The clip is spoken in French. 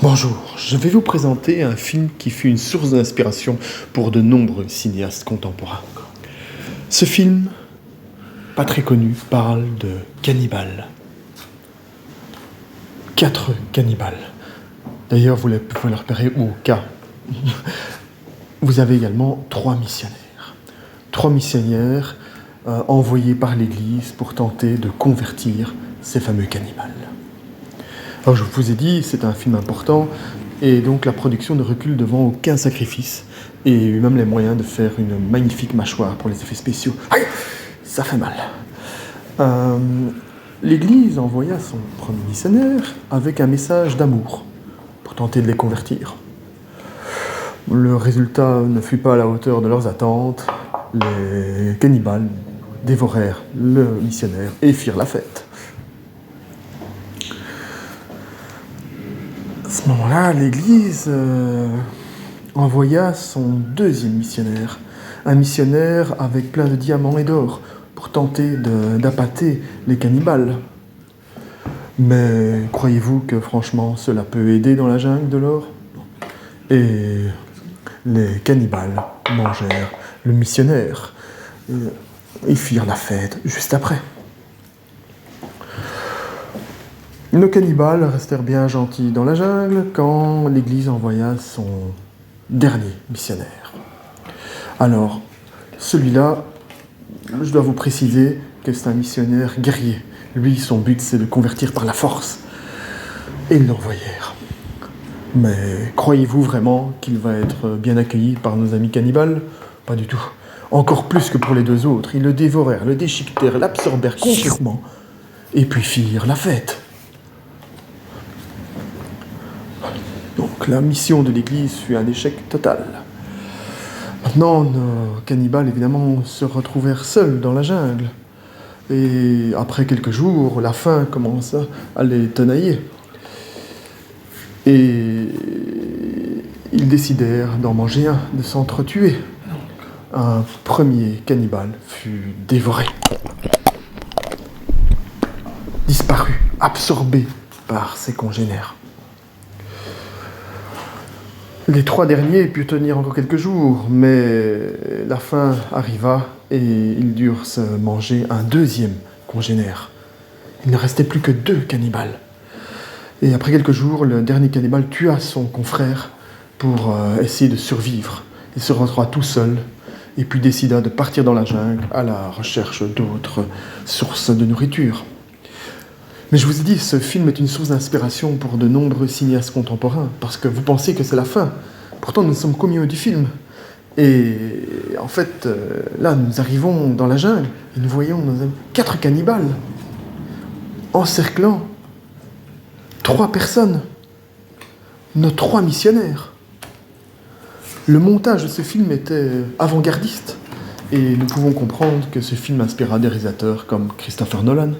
Bonjour, je vais vous présenter un film qui fut une source d'inspiration pour de nombreux cinéastes contemporains. Ce film, pas très connu, parle de cannibales. 4 cannibales. D'ailleurs, vous pouvez le repérer au cas. Vous avez également 3 missionnaires. 3 missionnaires envoyés par l'Église pour tenter de convertir ces fameux cannibales. Alors je vous ai dit, c'est un film important, et donc la production ne recule devant aucun sacrifice, et eut même les moyens de faire une magnifique mâchoire pour les effets spéciaux. Aïe, ça fait mal. L'Église envoya son premier missionnaire avec un message d'amour pour tenter de les convertir. Le résultat ne fut pas à la hauteur de leurs attentes. Les cannibales dévorèrent le missionnaire et firent la fête. À ce moment-là, l'Église envoya son deuxième missionnaire, un missionnaire avec plein de diamants et d'or, pour tenter d'appâter les cannibales. Mais croyez-vous que franchement cela peut aider dans la jungle de l'or ? Et les cannibales mangèrent le missionnaire. Ils firent la fête juste après. Nos cannibales restèrent bien gentils dans la jungle quand l'Église envoya son dernier missionnaire. Alors, celui-là, je dois vous préciser que c'est un missionnaire guerrier. Lui, son but, c'est de convertir par la force. Et ils l'envoyèrent. Mais croyez-vous vraiment qu'il va être bien accueilli par nos amis cannibales ? Pas du tout. Encore plus que pour les 2 autres. Ils le dévorèrent, le déchiquetèrent, l'absorbèrent complètement, et puis firent la fête. Donc la mission de l'Église fut un échec total. Maintenant, nos cannibales, évidemment, se retrouvèrent seuls dans la jungle. Et après quelques jours, la faim commença à les tenailler. Et ils décidèrent d'en manger un, de s'entretuer. Un premier cannibale fut dévoré, disparu, absorbé par ses congénères. Les 3 derniers purent tenir encore quelques jours, mais la faim arriva et ils durent se manger un deuxième congénère. Il ne restait plus que 2 cannibales. Et après quelques jours, le dernier cannibale tua son confrère pour essayer de survivre. Il se retrouva tout seul et puis décida de partir dans la jungle à la recherche d'autres sources de nourriture. Mais je vous ai dit, ce film est une source d'inspiration pour de nombreux cinéastes contemporains, parce que vous pensez que c'est la fin. Pourtant, nous sommes qu'au milieu du film. Et en fait, là, nous arrivons dans la jungle, et nous voyons 4 cannibales, encerclant 3 personnes, nos 3 missionnaires. Le montage de ce film était avant-gardiste, et nous pouvons comprendre que ce film inspira des réalisateurs comme Christopher Nolan.